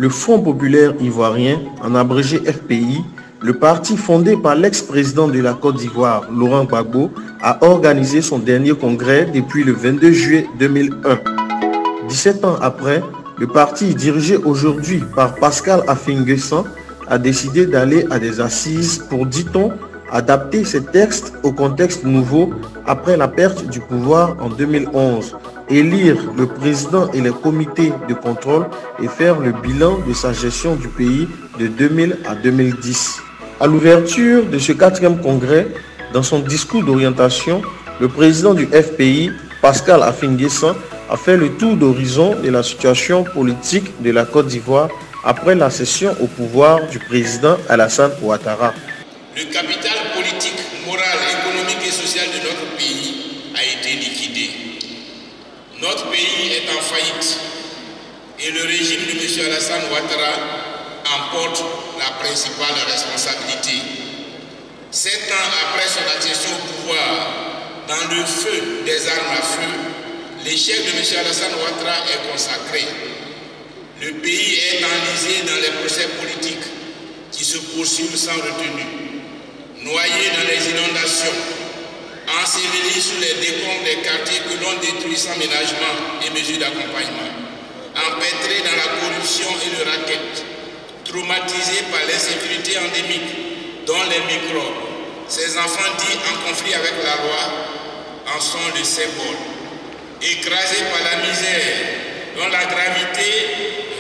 le Front populaire ivoirien, en abrégé FPI, le parti fondé par l'ex-président de la Côte d'Ivoire, Laurent Gbagbo, a organisé son dernier congrès depuis le 22 juillet 2001. 17 ans après, le parti dirigé aujourd'hui par Pascal Affi-N'Guessan a décidé d'aller à des assises pour, dit-on, adapter ses textes au contexte nouveau après la perte du pouvoir en 2011, élire le président et les comités de contrôle et faire le bilan de sa gestion du pays de 2000 à 2010. À l'ouverture de ce 4e congrès, dans son discours d'orientation, le président du FPI, Pascal Affi-N'Guessan, a fait le tour d'horizon de la situation politique de la Côte d'Ivoire après la cession au pouvoir du président Alassane Ouattara. Le capital politique, moral, économique et social de notre pays a été liquidé. Notre pays est en faillite et le régime de M. Alassane Ouattara en porte la principale responsabilité. 7 ans après son accession au pouvoir, dans le feu des armes à feu, l'échec de M. Alassane Ouattara est consacré. Le pays est enlisé dans les procès politiques qui se poursuivent sans retenue. Noyé dans les inondations, enseveli sous les décombres des quartiers que l'on détruit sans ménagement et mesures d'accompagnement, empêtré dans la corruption et le racket, traumatisé par l'insécurité endémique, dont les microbes, ces enfants dits en conflit avec la loi, en sont le symbole, écrasés par la misère, dont la gravité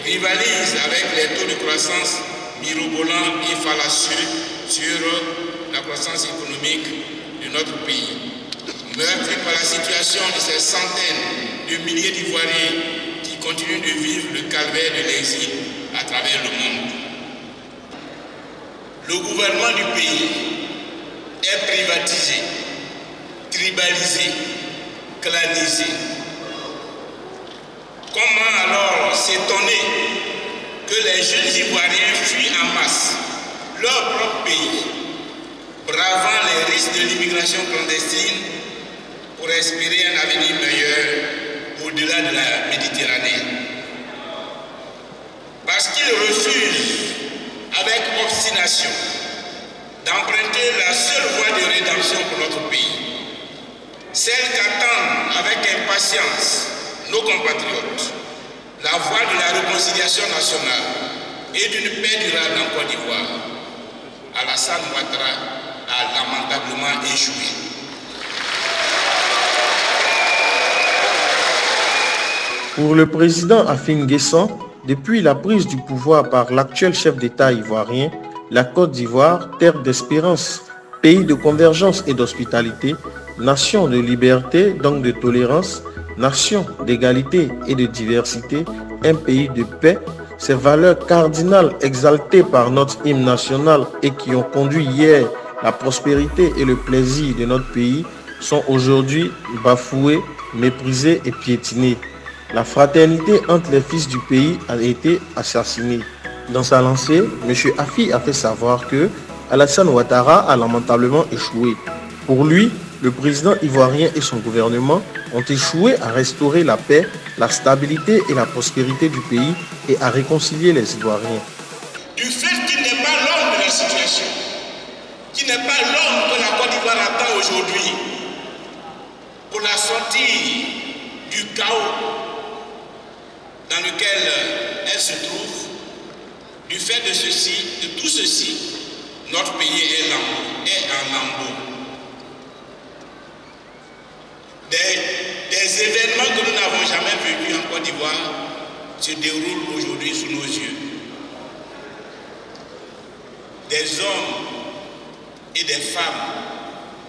rivalise avec les taux de croissance mirobolants et fallacieux sur la croissance économique de notre pays. Meurtri par la situation de ces centaines de milliers d'Ivoiriens qui continuent de vivre le calvaire de l'exil à travers le monde. Le gouvernement du pays est privatisé, tribalisé, clanisé. Comment alors s'étonner que les jeunes Ivoiriens fuient en masse leur propre pays, bravant les risques de l'immigration clandestine pour espérer un avenir meilleur au-delà de la Méditerranée? Parce qu'ils refusent avec obstination d'emprunter la seule voie de rédemption pour notre pays, celle qu'attendent avec impatience nos compatriotes, la voie de la réconciliation nationale et d'une paix durable en Côte d'Ivoire. Alassane Ouattara a lamentablement échoué. Pour le président Affi-N'Guessan, depuis la prise du pouvoir par l'actuel chef d'État ivoirien, la Côte d'Ivoire, terre d'espérance, pays de convergence et d'hospitalité, nation de liberté, donc de tolérance, nation d'égalité et de diversité, un pays de paix, ces valeurs cardinales exaltées par notre hymne national et qui ont conduit hier la prospérité et le plaisir de notre pays sont aujourd'hui bafouées, méprisées et piétinées. La fraternité entre les fils du pays a été assassinée. Dans sa lancée, M. Affi a fait savoir que Alassane Ouattara a lamentablement échoué. Pour lui, le président ivoirien et son gouvernement ont échoué à restaurer la paix, la stabilité et la prospérité du pays et à réconcilier les Ivoiriens. Du fait qu'il n'est pas l'homme de la situation, qu'il n'est pas l'homme que la Côte d'Ivoire attend aujourd'hui pour la sortie du chaos dans lequel elle se trouve, du fait de ceci, de tout ceci, notre pays est en lambeaux. Des événements que nous n'avons jamais vécus en Côte d'Ivoire se déroulent aujourd'hui sous nos yeux. Des hommes et des femmes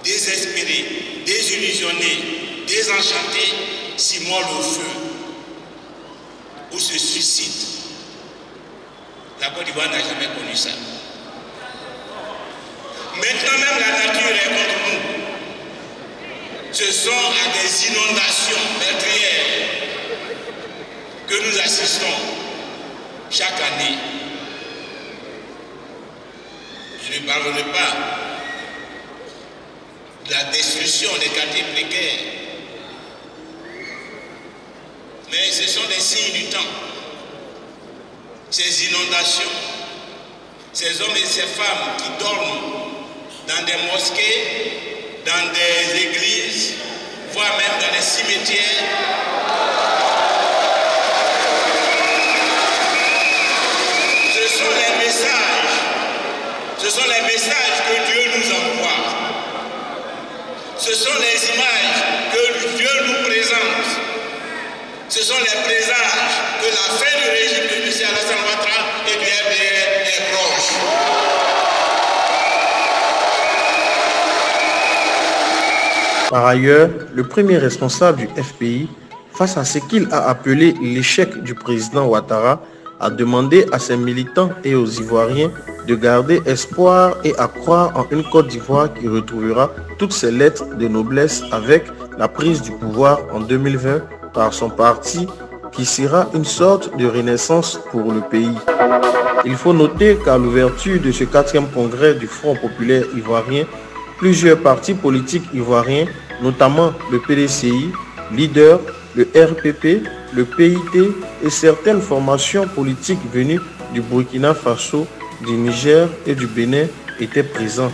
désespérés, désillusionnés, désenchantés s'immolent au feu ou se suicident. La Côte d'Ivoire n'a jamais connu ça. Maintenant même la nature est contre nous. Ce sont à des inondations meurtrières que nous assistons chaque année. Je ne parlerai pas de la destruction des quartiers précaires, mais ce sont des signes du temps. ces inondations, ces hommes et ces femmes qui dorment dans des mosquées, dans des églises, voire même dans les cimetières. Ce sont les messages que Dieu nous envoie. Ce sont les images que Dieu nous présente. Ce sont les présages que la fin du régime de M. Alassane Ouattara et du FDR est proche. Par ailleurs, le premier responsable du FPI, face à ce qu'il a appelé l'échec du président Ouattara, a demandé à ses militants et aux Ivoiriens de garder espoir et à croire en une Côte d'Ivoire qui retrouvera toutes ses lettres de noblesse avec la prise du pouvoir en 2020 par son parti qui sera une sorte de renaissance pour le pays. Il faut noter qu'à l'ouverture de ce 4e congrès du Front populaire ivoirien, plusieurs partis politiques ivoiriens, notamment le PDCI, Leader, le RPP, le PIT et certaines formations politiques venues du Burkina Faso, du Niger et du Bénin étaient présents.